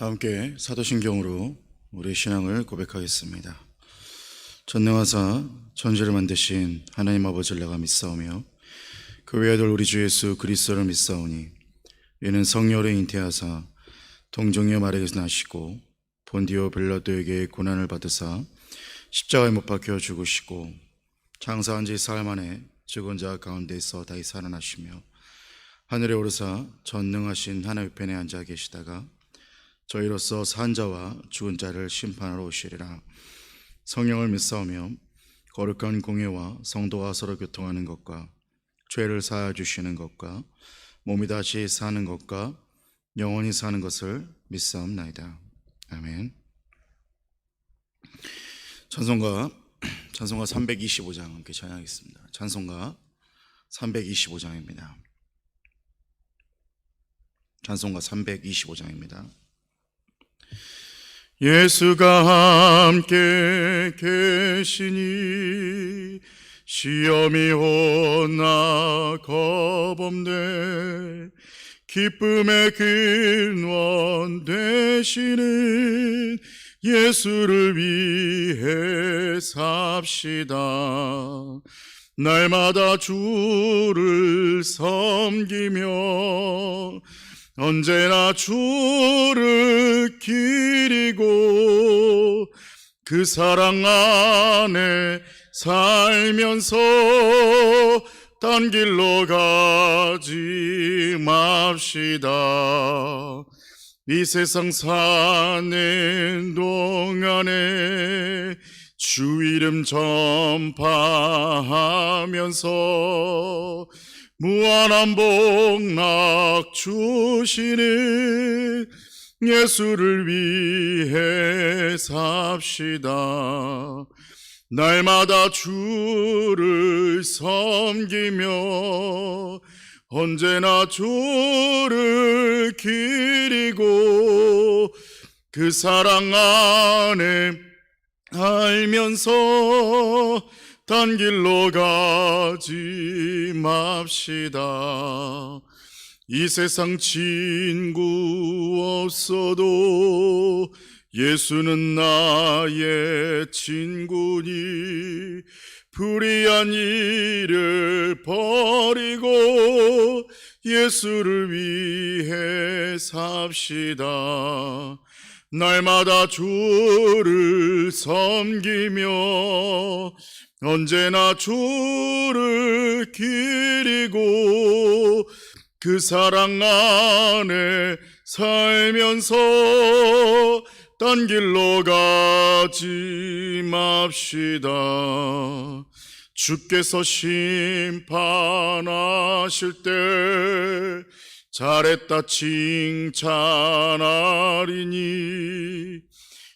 다 함께 사도신경으로 우리의 신앙을 고백하겠습니다. 전능하사 천지를 만드신 하나님 아버지를 내가 믿사오며 그 외아들 우리 주 예수 그리스도를 믿사오니 이는 성령으로 잉태하사 동정녀 마리아에게서 나시고 본디오 빌라도에게 고난을 받으사 십자가에 못 박혀 죽으시고 장사한 지 사흘 만에 죽은 자 가운데서 다시 살아나시며 하늘에 오르사 전능하신 하나님 우편에 앉아 계시다가 저희로서 산 자와 죽은 자를 심판하러 오시리라. 성령을 믿사오며 거룩한 공예와 성도가 서로 교통하는 것과 죄를 사하여 주시는 것과 몸이 다시 사는 것과 영원히 사는 것을 믿사옵나이다. 아멘. 찬송가 325장 함께 찬양하겠습니다. 찬송가 325장입니다. 찬송가 325장입니다. 예수가 함께 계시니 시험이 오나 겁없네. 기쁨의 근원 되시는 예수를 위해 삽시다. 날마다 주를 섬기며 언제나 주를 기리고 그 사랑 안에 살면서 딴 길로 가지 맙시다. 이 세상 사는 동안에 주 이름 전파하면서 무한한 복락 주시는 예수를 위해 삽시다. 날마다 주를 섬기며 언제나 주를 기리고 그 사랑 안에 알면서 딴 길로 가지 맙시다. 이 세상 친구 없어도 예수는 나의 친구니 불의한 일을 버리고 예수를 위해 삽시다. 날마다 주를 섬기며 언제나 주를 기리고 그 사랑 안에 살면서 딴 길로 가지 맙시다. 주께서 심판하실 때 잘했다 칭찬하리니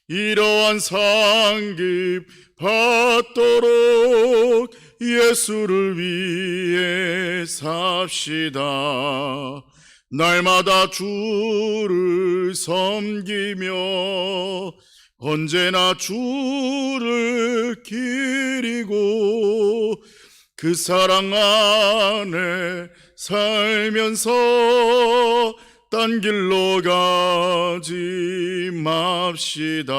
이러한 상급 받도록 예수를 위해 삽시다. 날마다 주를 섬기며 언제나 주를 기리고 그 사랑 안에 살면서 딴 길로 가지 맙시다.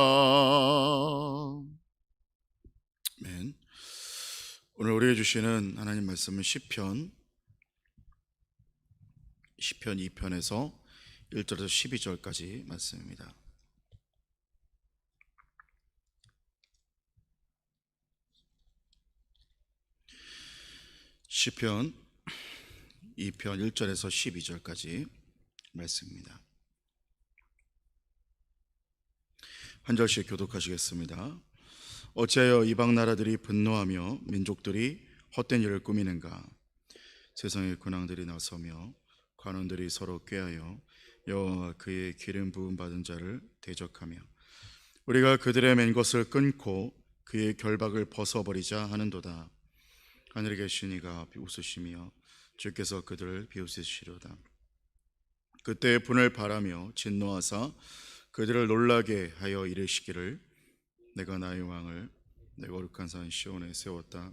아멘. 오늘 우리에게 주시는 하나님 말씀은 시편 2편에서 1절에서 12절까지 말씀입니다. 시편 2편 1절에서 12절까지 말씀입니다. 한 절씩 교독하시겠습니다. 어찌하여 이방 나라들이 분노하며 민족들이 헛된 일을 꾸미는가? 세상의 군왕들이 나서며 관원들이 서로 꾀하여 여호와와 그의 기름 부음 받은 자를 대적하며 우리가 그들의 맨 것을 끊고 그의 결박을 벗어버리자 하는도다. 하늘에 계신 이가 웃으시며 주께서 그들을 비웃으시려다. 그때 분을 바라며 진노하사 그들을 놀라게 하여 이르시기를 내가 나의 왕을 내 거룩한 산 시온에 세웠다.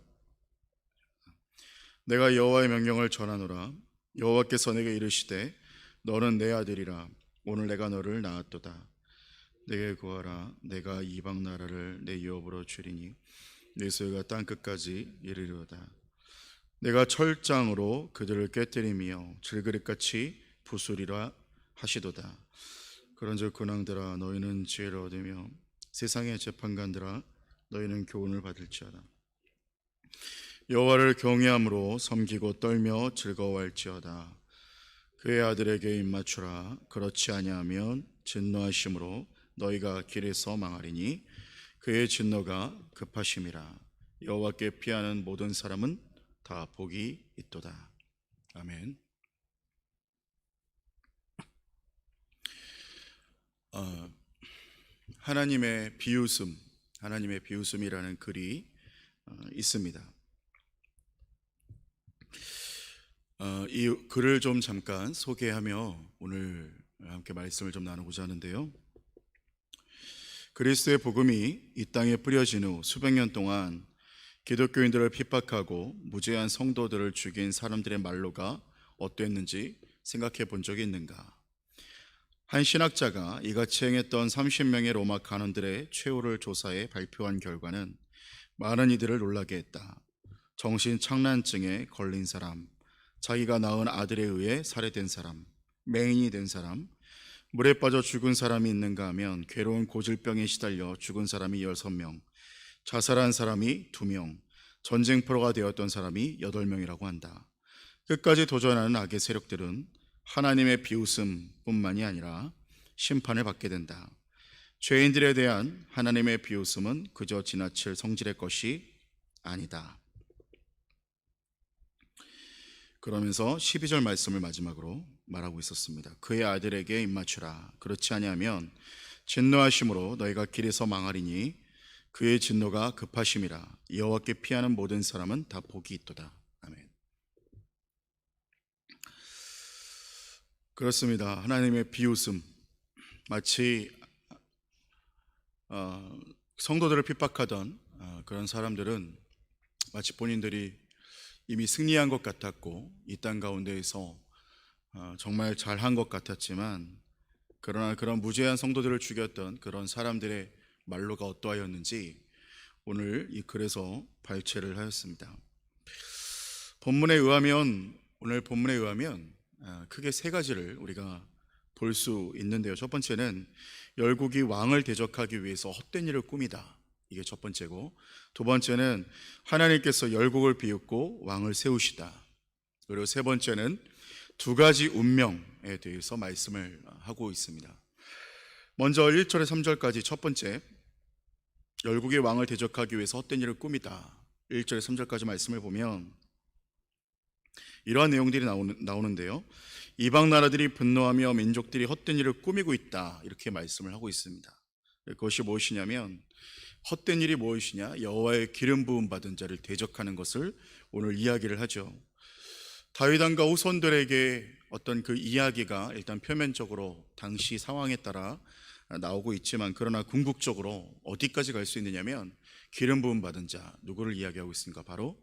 내가 여호와의 명령을 전하노라. 여호와께서 내게 이르시되 너는 내 아들이라. 오늘 내가 너를 낳았도다. 내게 구하라. 내가 이방 나라를 내 유업으로 주리니 내 소유가 땅 끝까지 이르리로다. 내가 철장으로 그들을 깨뜨리며 질그릇같이 부수리라 하시도다. 그런즉 군왕들아 너희는 지혜를 얻으며 세상의 재판관들아 너희는 교훈을 받을지어다. 여호와를 경외함으로 섬기고 떨며 즐거워할지어다. 그의 아들에게 입맞추라. 그렇지 아니하면 진노하심으로 너희가 길에서 망하리니 그의 진노가 급하심이라. 여호와께 피하는 모든 사람은 다 복이 있도다. 아멘. 하나님의 비웃음이라는 글이 있습니다. 이 글을 좀 잠깐 소개하며 오늘 함께 말씀을 좀 나누고자 하는데요. 그리스도의 복음이 이 땅에 뿌려진 후 수백 년 동안 기독교인들을 핍박하고 무죄한 성도들을 죽인 사람들의 말로가 어땠는지 생각해 본 적이 있는가? 한 신학자가 이같이 행했던 30명의 로마 간원들의 최후를 조사해 발표한 결과는 많은 이들을 놀라게 했다. 정신착란증에 걸린 사람, 자기가 낳은 아들에 의해 살해된 사람, 맹인이 된 사람, 물에 빠져 죽은 사람이 있는가 하면 괴로운 고질병에 시달려 죽은 사람이 6명, 자살한 사람이 2명, 전쟁포로가 되었던 사람이 8명이라고 한다. 끝까지 도전하는 악의 세력들은 하나님의 비웃음뿐만이 아니라 심판을 받게 된다. 죄인들에 대한 하나님의 비웃음은 그저 지나칠 성질의 것이 아니다. 그러면서 12절 말씀을 마지막으로 말하고 있었습니다. 그의 아들에게 입맞추라. 그렇지 아니하면 진노하심으로 너희가 길에서 망하리니 그의 진노가 급하심이라. 여호와께 피하는 모든 사람은 다 복이 있도다. 아멘. 그렇습니다. 하나님의 비웃음, 마치 성도들을 핍박하던 그런 사람들은 마치 본인들이 이미 승리한 것 같았고 이 땅 가운데에서 정말 잘한 것 같았지만, 그러나 그런 무죄한 성도들을 죽였던 그런 사람들의 말로가 어떠하였는지 오늘 이 글에서 발췌를 하였습니다. 오늘 본문에 의하면 크게 세 가지를 우리가 볼 수 있는데요. 첫 번째는 열국이 왕을 대적하기 위해서 헛된 일을 꾸미다. 이게 첫 번째고, 두 번째는 하나님께서 열국을 비웃고 왕을 세우시다. 그리고 세 번째는 두 가지 운명에 대해서 말씀을 하고 있습니다. 먼저 1절에 3절까지 첫 번째, 열국의 왕을 대적하기 위해서 헛된 일을 꾸미다. 1절에 3절까지 말씀을 보면 이러한 내용들이 나오는데요. 이방 나라들이 분노하며 민족들이 헛된 일을 꾸미고 있다. 이렇게 말씀을 하고 있습니다. 그것이 무엇이냐면, 헛된 일이 무엇이냐? 여호와의 기름 부음 받은 자를 대적하는 것을 오늘 이야기를 하죠. 다윗 왕과 후손들에게 어떤 그 이야기가 일단 표면적으로 당시 상황에 따라 나오고 있지만, 그러나 궁극적으로 어디까지 갈 수 있느냐면 기름 부음 받은 자, 누구를 이야기하고 있습니까? 바로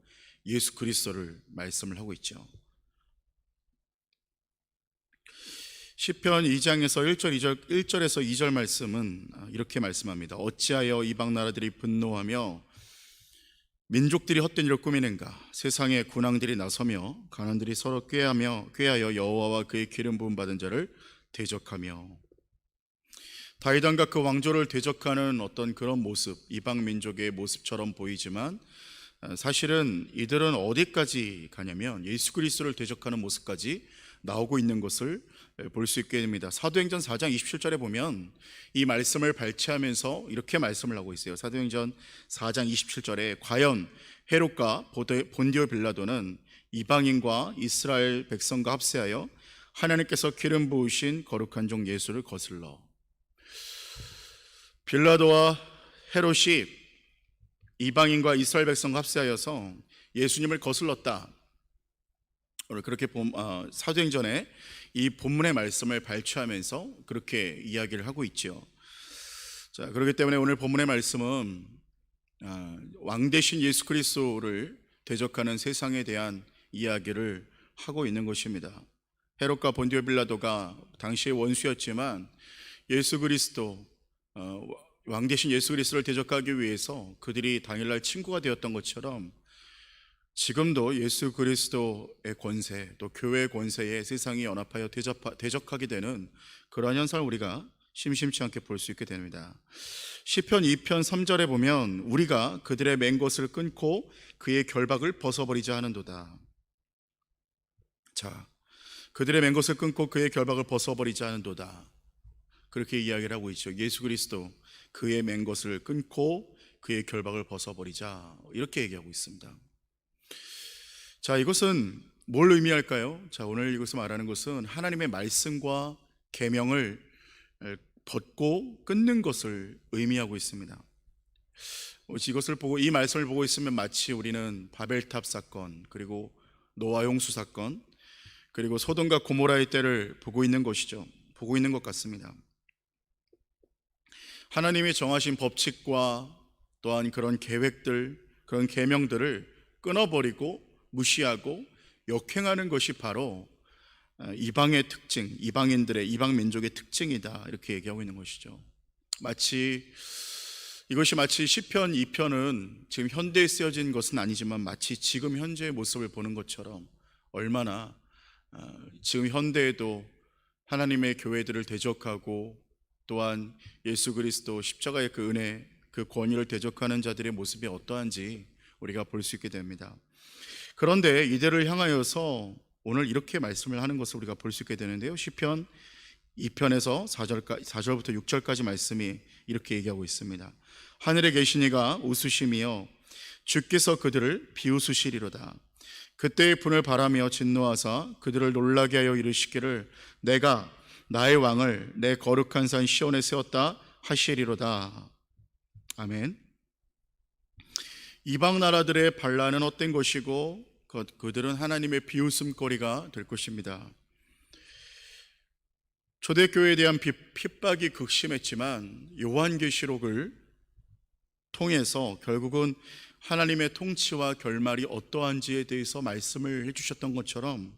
예수 그리스도를 말씀을 하고 있죠. 시편 2장에서 1절에서 2절 말씀은 이렇게 말씀합니다. 어찌하여 이방 나라들이 분노하며 민족들이 헛된 일을 꾸미는가? 세상의 군왕들이 나서며 가난들이 서로 꾀하여 여호와와 그의 기름 부음 받은 자를 대적하며. 다윗 왕과 그 왕조를 대적하는 어떤 그런 모습, 이방 민족의 모습처럼 보이지만 사실은 이들은 어디까지 가냐면 예수 그리스도를 대적하는 모습까지 나오고 있는 것을 볼 수 있게 됩니다. 사도행전 4장 27절에 보면 이 말씀을 발췌하면서 이렇게 말씀을 하고 있어요. 사도행전 4장 27절에 과연 헤롯과 본디오 빌라도는 이방인과 이스라엘 백성과 합세하여 하나님께서 기름 부으신 거룩한 종 예수를 거슬러. 빌라도와 헤롯이 이방인과 이스라엘 백성과 합세하여서 예수님을 거슬렀다. 그렇게 사도행전에 이 본문의 말씀을 발췌하면서 그렇게 이야기를 하고 있죠. 자, 그렇기 때문에 오늘 본문의 말씀은 왕 대신 예수 그리스도를 대적하는 세상에 대한 이야기를 하고 있는 것입니다. 헤롯과 본디오 빌라도가 당시의 원수였지만 예수 그리스도, 왕 대신 예수 그리스도를 대적하기 위해서 그들이 당일날 친구가 되었던 것처럼 지금도 예수 그리스도의 권세, 또 교회의 권세에 세상이 연합하여 대적하게 되는 그러한 현상을 우리가 심심치 않게 볼 수 있게 됩니다. 시편 2편 3절에 보면 우리가 그들의 맨 것을 끊고 그의 결박을 벗어버리자 하는도다. 자, 그들의 맨 것을 끊고 그의 결박을 벗어버리자 하는도다. 그렇게 이야기를 하고 있죠. 예수 그리스도 그의 맨 것을 끊고 그의 결박을 벗어버리자, 이렇게 얘기하고 있습니다. 자, 이것은 뭘 의미할까요? 자, 오늘 이것을 말하는 것은 하나님의 말씀과 계명을 벗고 끊는 것을 의미하고 있습니다. 이것을 보고, 이 말씀을 보고 있으면 마치 우리는 바벨탑 사건, 그리고 노아 홍수 사건, 그리고 소돔과 고모라의 때를 보고 있는 것이죠. 보고 있는 것 같습니다. 하나님이 정하신 법칙과 또한 그런 계획들, 그런 계명들을 끊어버리고 무시하고 역행하는 것이 바로 이방의 특징, 이방인들의, 이방 민족의 특징이다, 이렇게 얘기하고 있는 것이죠. 이것이 마치 시편 2편은 지금 현대에 쓰여진 것은 아니지만 마치 지금 현재의 모습을 보는 것처럼 얼마나 지금 현대에도 하나님의 교회들을 대적하고 또한 예수 그리스도 십자가의 그 은혜, 그 권위를 대적하는 자들의 모습이 어떠한지 우리가 볼 수 있게 됩니다. 그런데 이들을 향하여서 오늘 이렇게 말씀을 하는 것을 우리가 볼 수 있게 되는데요. 시편 2편에서 4절부터 6절까지 말씀이 이렇게 얘기하고 있습니다. 하늘에 계신 이가 웃으심이여 주께서 그들을 비웃으시리로다. 그때의 분을 바라며 진노하사 그들을 놀라게 하여 이르시기를 내가 나의 왕을 내 거룩한 산 시온에 세웠다 하시리로다. 아멘. 이방 나라들의 반란은 헛된 것이고 그들은 하나님의 비웃음거리가 될 것입니다. 초대교회에 대한 핍박이 극심했지만 요한계시록을 통해서 결국은 하나님의 통치와 결말이 어떠한지에 대해서 말씀을 해주셨던 것처럼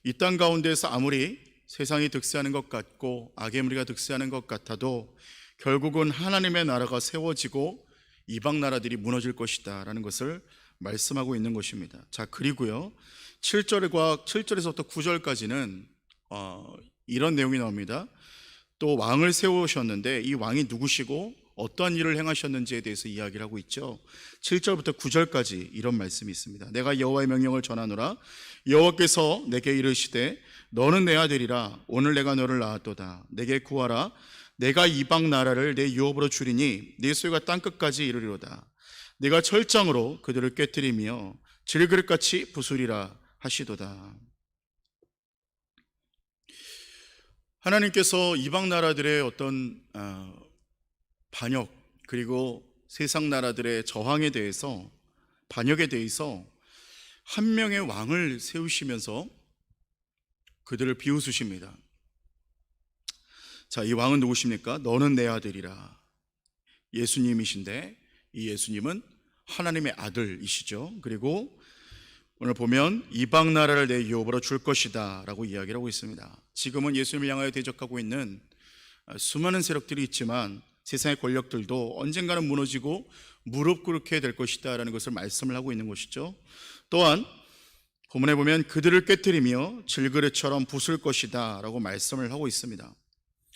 이 땅 가운데서 아무리 세상이 득세하는 것 같고 악의 무리가 득세하는 것 같아도 결국은 하나님의 나라가 세워지고 이방 나라들이 무너질 것이다 라는 것을 말씀하고 있는 것입니다. 자, 그리고요 7절에서부터 9절까지는 이런 내용이 나옵니다. 또 왕을 세우셨는데 이 왕이 누구시고 어떠한 일을 행하셨는지에 대해서 이야기를 하고 있죠. 7절부터 9절까지 이런 말씀이 있습니다. 내가 여호와의 명령을 전하노라. 여호와께서 내게 이르시되 너는 내 아들이라. 오늘 내가 너를 낳았도다. 내게 구하라. 내가 이방 나라를 내 유업으로 주리니 네 소유가 땅끝까지 이르리로다. 네가 철장으로 그들을 깨뜨리며 질그릇같이 부수리라 하시도다. 하나님께서 이방 나라들의 어떤 반역, 그리고 세상 나라들의 저항에 대해서, 반역에 대해서 한 명의 왕을 세우시면서 그들을 비웃으십니다. 자, 이 왕은 누구십니까? 너는 내 아들이라. 예수님이신데 이 예수님은 하나님의 아들이시죠. 그리고 오늘 보면 이방 나라를 내 유업으로 줄 것이다 라고 이야기를 하고 있습니다. 지금은 예수님을 향하여 대적하고 있는 수많은 세력들이 있지만 세상의 권력들도 언젠가는 무너지고 무릎 꿇게 될 것이다 라는 것을 말씀을 하고 있는 것이죠. 또한 본문에 보면 그들을 깨뜨리며 질그릇처럼 부술 것이다 라고 말씀을 하고 있습니다.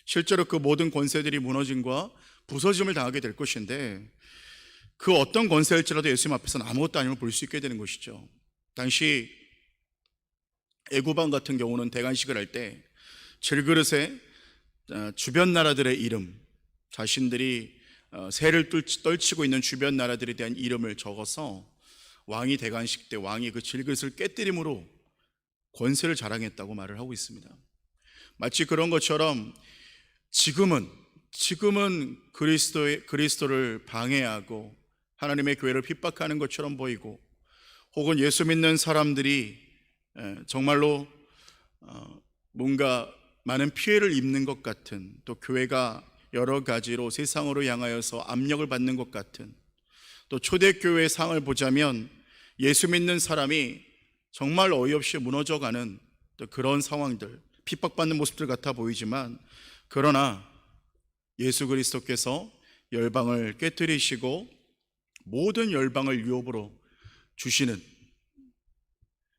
실제로 그 모든 권세들이 무너짐과 부서짐을 당하게 될 것인데 그 어떤 권세일지라도 예수님 앞에서는 아무것도 아님을 볼 수 있게 되는 것이죠. 당시 애굽왕 같은 경우는 대관식을 할 때 질그릇에 주변 나라들의 이름, 자신들이 세를 떨치고 있는 주변 나라들에 대한 이름을 적어서 왕이 대관식 때 왕이 그 질그릇을 깨뜨림으로 권세를 자랑했다고 말을 하고 있습니다. 마치 그런 것처럼 지금은 그리스도를 방해하고 하나님의 교회를 핍박하는 것처럼 보이고 혹은 예수 믿는 사람들이 정말로 뭔가 많은 피해를 입는 것 같은, 또 교회가 여러 가지로 세상으로 향하여서 압력을 받는 것 같은, 또 초대교회의 상을 보자면 예수 믿는 사람이 정말 어이없이 무너져가는 또 그런 상황들, 핍박받는 모습들 같아 보이지만 그러나 예수 그리스도께서 열방을 깨뜨리시고 모든 열방을 유업으로 주시는,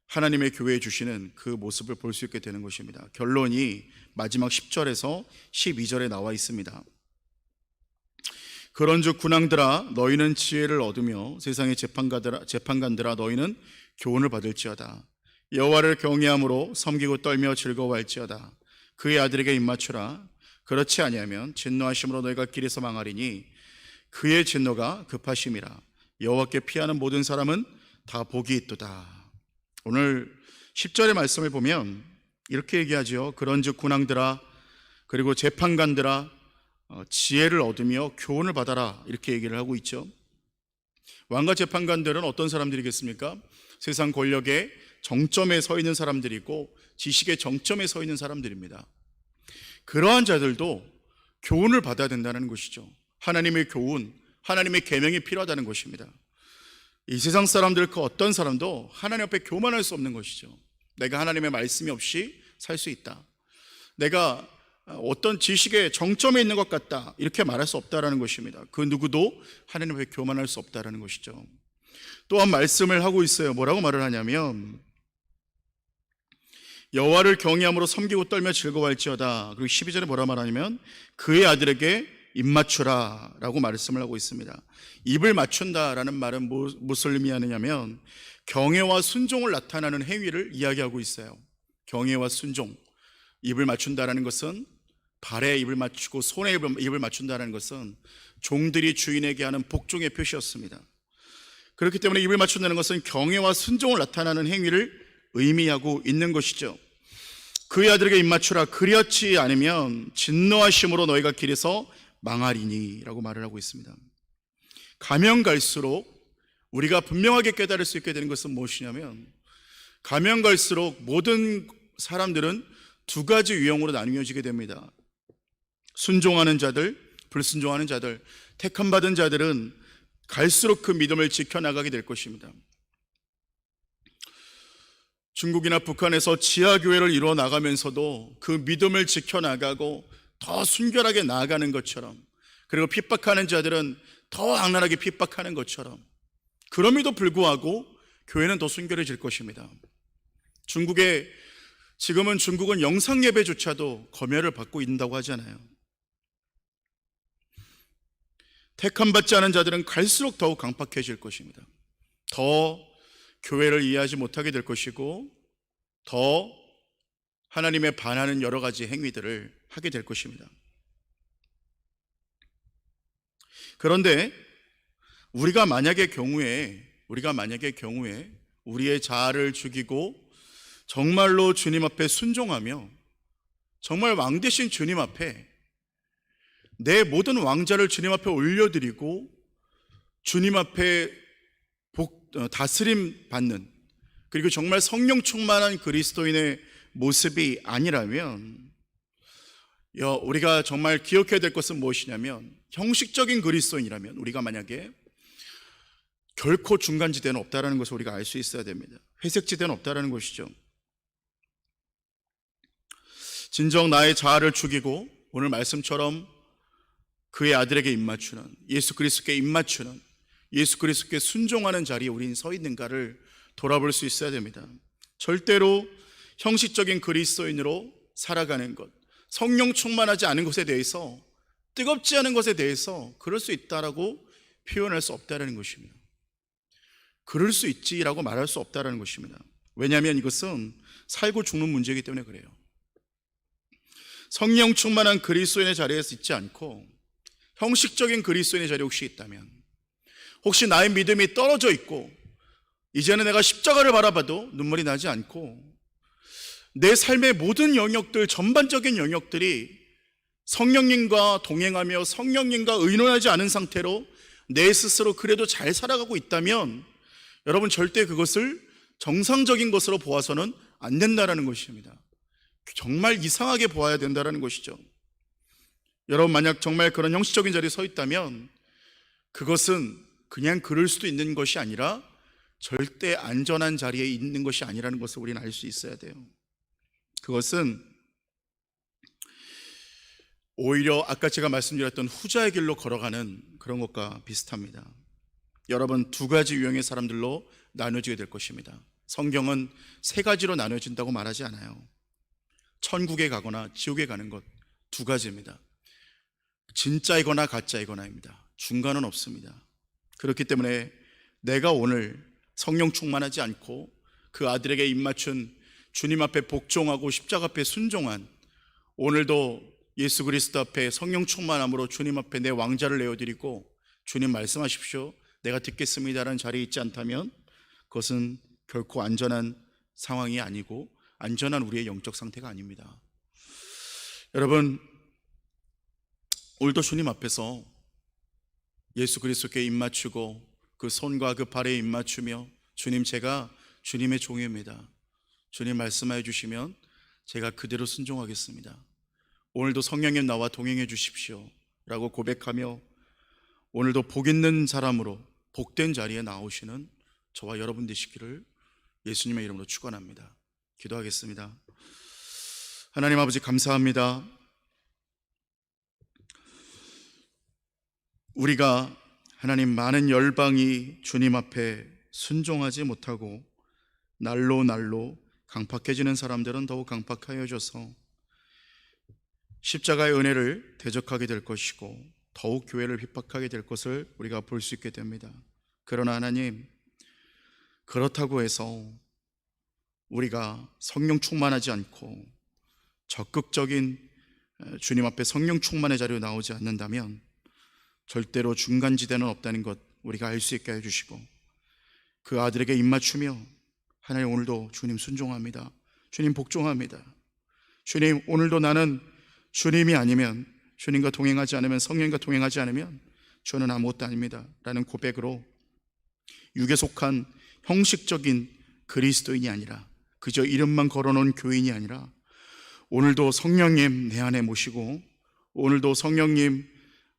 하나님의 교회에 주시는 그 모습을 볼 수 있게 되는 것입니다. 결론이 마지막 10절에서 12절에 나와 있습니다. 그런즉 군왕들아 너희는 지혜를 얻으며 세상의 재판관들아 너희는 교훈을 받을지어다. 여호와를 경외함으로 섬기고 떨며 즐거워할지어다. 그의 아들에게 입맞추라. 그렇지 아니하면 진노하심으로 너희가 길에서 망하리니 그의 진노가 급하심이라. 여호와께 피하는 모든 사람은 다 복이 있도다. 오늘 10절의 말씀을 보면 이렇게 얘기하죠. 그런즉 군왕들아 그리고 재판관들아 지혜를 얻으며 교훈을 받아라, 이렇게 얘기를 하고 있죠. 왕과 재판관들은 어떤 사람들이겠습니까? 세상 권력의 정점에 서 있는 사람들이고 지식의 정점에 서 있는 사람들입니다. 그러한 자들도 교훈을 받아야 된다는 것이죠. 하나님의 교훈, 하나님의 계명이 필요하다는 것입니다. 이 세상 사람들 그 어떤 사람도 하나님 앞에 교만할 수 없는 것이죠. 내가 하나님의 말씀이 없이 살 수 있다, 내가 어떤 지식의 정점에 있는 것 같다, 이렇게 말할 수 없다라는 것입니다. 그 누구도 하나님 앞에 교만할 수 없다라는 것이죠. 또한 말씀을 하고 있어요. 뭐라고 말을 하냐면 여호와를 경외함으로 섬기고 떨며 즐거워할지어다. 그리고 12절에 뭐라 말하냐면 그의 아들에게 입맞추라 라고 말씀을 하고 있습니다. 입을 맞춘다라는 말은 무엇을 의미하느냐면 경외와 순종을 나타나는 행위를 이야기하고 있어요. 경외와 순종, 입을 맞춘다라는 것은 발에 입을 맞추고 손에 입을 맞춘다는 것은 종들이 주인에게 하는 복종의 표시였습니다. 그렇기 때문에 입을 맞춘다는 것은 경외와 순종을 나타나는 행위를 의미하고 있는 것이죠. 그의 아들에게 입맞추라. 그렇지 않으면 진노하심으로 너희가 길에서 망하리니 라고 말을 하고 있습니다. 가면 갈수록 우리가 분명하게 깨달을 수 있게 되는 것은 무엇이냐면 가면 갈수록 모든 사람들은 두 가지 유형으로 나뉘어지게 됩니다. 순종하는 자들, 불순종하는 자들. 택함 받은 자들은 갈수록 그 믿음을 지켜나가게 될 것입니다. 중국이나 북한에서 지하교회를 이루어 나가면서도 그 믿음을 지켜나가고 더 순결하게 나아가는 것처럼, 그리고 핍박하는 자들은 더 악랄하게 핍박하는 것처럼, 그럼에도 불구하고 교회는 더 순결해질 것입니다. 지금은 중국은 영상 예배조차도 검열을 받고 있다고 하잖아요. 택함 받지 않은 자들은 갈수록 더욱 강팍해질 것입니다. 더 교회를 이해하지 못하게 될 것이고 더 하나님에 반하는 여러 가지 행위들을 하게 될 것입니다. 그런데 우리가 만약의 경우에 우리의 자아를 죽이고 정말로 주님 앞에 순종하며 정말 왕 되신 주님 앞에 내 모든 왕자를 주님 앞에 올려드리고 주님 앞에 다스림 받는, 그리고 정말 성령 충만한 그리스도인의 모습이 아니라면 우리가 정말 기억해야 될 것은 무엇이냐면 형식적인 그리스도인이라면 우리가 만약에 결코 중간지대는 없다는 것을 우리가 알 수 있어야 됩니다. 회색지대는 없다는 것이죠. 진정 나의 자아를 죽이고 오늘 말씀처럼 그의 아들에게 입맞추는, 예수 그리스도께 입맞추는, 예수 그리스도께 순종하는 자리에 우리는 서 있는가를 돌아볼 수 있어야 됩니다. 절대로 형식적인 그리스도인으로 살아가는 것, 성령 충만하지 않은 것에 대해서, 뜨겁지 않은 것에 대해서 그럴 수 있다라고 표현할 수 없다는 것입니다. 그럴 수 있지라고 말할 수 없다는 것입니다. 왜냐하면 이것은 살고 죽는 문제이기 때문에 그래요. 성령 충만한 그리스도인의 자리에 있지 않고 형식적인 그리스도인의 자리에 혹시 있다면, 혹시 나의 믿음이 떨어져 있고 이제는 내가 십자가를 바라봐도 눈물이 나지 않고 내 삶의 모든 영역들, 전반적인 영역들이 성령님과 동행하며 성령님과 의논하지 않은 상태로 내 스스로 그래도 잘 살아가고 있다면 여러분 절대 그것을 정상적인 것으로 보아서는 안 된다는 것입니다. 정말 이상하게 보아야 된다는 것이죠. 여러분 만약 정말 그런 형식적인 자리에 서 있다면 그것은 그냥 그럴 수도 있는 것이 아니라 절대 안전한 자리에 있는 것이 아니라는 것을 우리는 알 수 있어야 돼요. 그것은 오히려 아까 제가 말씀드렸던 후자의 길로 걸어가는 그런 것과 비슷합니다. 여러분, 두 가지 유형의 사람들로 나눠지게 될 것입니다. 성경은 세 가지로 나눠진다고 말하지 않아요. 천국에 가거나 지옥에 가는 것 두 가지입니다. 진짜이거나 가짜이거나입니다. 중간은 없습니다. 그렇기 때문에 내가 오늘 성령 충만하지 않고 그 아들에게 입맞춘 주님 앞에 복종하고 십자가 앞에 순종한, 오늘도 예수 그리스도 앞에 성령 충만함으로 주님 앞에 내 왕자를 내어드리고 주님 말씀하십시오, 내가 듣겠습니다라는 자리에 있지 않다면 그것은 결코 안전한 상황이 아니고 안전한 우리의 영적 상태가 아닙니다. 여러분, 오늘도 주님 앞에서 예수 그리스도께 입맞추고 그 손과 그 발에 입맞추며, 주님, 제가 주님의 종입니다. 주님 말씀하여 주시면 제가 그대로 순종하겠습니다. 오늘도 성령님 나와 동행해 주십시오 라고 고백하며 오늘도 복 있는 사람으로 복된 자리에 나오시는 저와 여러분 되시기를 예수님의 이름으로 축원합니다. 기도하겠습니다. 하나님 아버지, 감사합니다. 우리가 하나님, 많은 열방이 주님 앞에 순종하지 못하고 날로 날로 강팍해지는 사람들은 더욱 강팍하여 줘서 십자가의 은혜를 대적하게 될 것이고 더욱 교회를 핍박하게 될 것을 우리가 볼 수 있게 됩니다. 그러나 하나님, 그렇다고 해서 우리가 성령 충만하지 않고 적극적인 주님 앞에 성령 충만의 자리로 나오지 않는다면 절대로 중간지대는 없다는 것 우리가 알 수 있게 해주시고, 그 아들에게 입맞추며 하나님, 오늘도 주님 순종합니다. 주님 복종합니다. 주님, 오늘도 나는 주님이 아니면, 주님과 동행하지 않으면, 성령과 동행하지 않으면 저는 아무것도 아닙니다 라는 고백으로 육에 속한 형식적인 그리스도인이 아니라, 그저 이름만 걸어놓은 교인이 아니라, 오늘도 성령님 내 안에 모시고 오늘도 성령님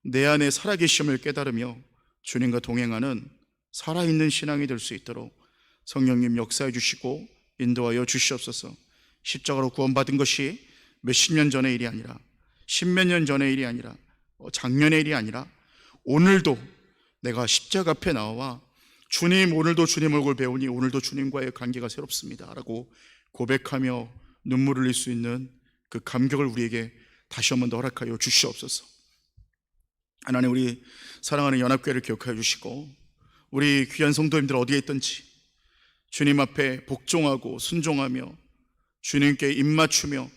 내 안에 살아계심을 깨달으며 주님과 동행하는 살아있는 신앙이 될 수 있도록 성령님 역사해 주시고 인도하여 주시옵소서. 십자가로 구원받은 것이 몇십 년 전의 일이 아니라, 십몇 년 전의 일이 아니라, 작년의 일이 아니라, 오늘도 내가 십자가 앞에 나와 주님, 오늘도 주님 얼굴 배우니 오늘도 주님과의 관계가 새롭습니다 라고 고백하며 눈물을 흘릴 수 있는 그 감격을 우리에게 다시 한번 더 허락하여 주시옵소서. 하나님, 우리 사랑하는 연합교회를 기억하여 주시고 우리 귀한 성도님들 어디에 있든지 주님 앞에 복종하고 순종하며 주님께 입맞추며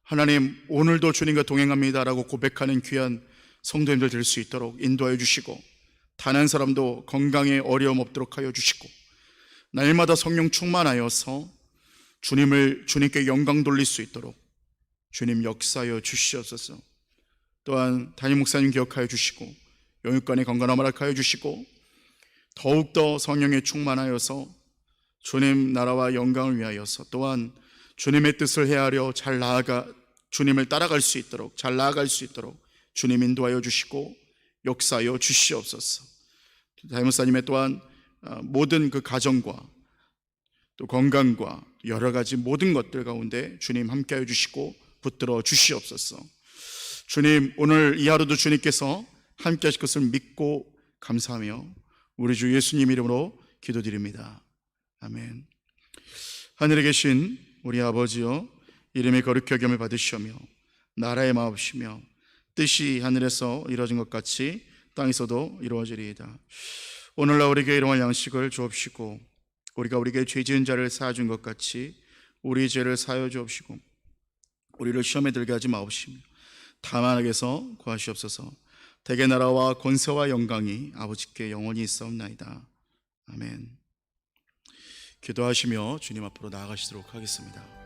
하나님, 오늘도 주님과 동행합니다 라고 고백하는 귀한 성도님들 될 수 있도록 인도하여 주시고, 단 한 사람도 건강에 어려움 없도록 하여 주시고, 날마다 성령 충만하여서 주님께 영광 돌릴 수 있도록 주님 역사하여 주시옵소서. 또한 담임 목사님 기억하여 주시고 영육간의 건강함을 허락하여 주시고, 더욱더 성령에 충만하여서 주님 나라와 영광을 위하여서 또한 주님의 뜻을 헤아려 잘 나아가 주님을 따라갈 수 있도록, 잘 나아갈 수 있도록 주님 인도하여 주시고 역사하여 주시옵소서. 담임 목사님의 또한 모든 그 가정과 또 건강과 여러 가지 모든 것들 가운데 주님 함께하여 주시고 붙들어 주시옵소서. 주님, 오늘 이 하루도 주님께서 함께 하실 것을 믿고 감사하며 우리 주 예수님 이름으로 기도드립니다. 아멘. 하늘에 계신 우리 아버지여, 이름이 거룩히 여김을 받으시오며 나라의 마옵시며 뜻이 하늘에서 이루어진 것 같이 땅에서도 이루어지리이다. 오늘날 우리에게 일용할 양식을 주옵시고, 우리가 우리에게 죄 지은 자를 사하준 것 같이 우리 죄를 사하여 주옵시고, 우리를 시험에 들게 하지 마옵시며 다만 악에서 구하시옵소서. 대개 나라와 권세와 영광이 아버지께 영원히 있사옵나이다. 아멘. 기도하시며 주님 앞으로 나아가시도록 하겠습니다.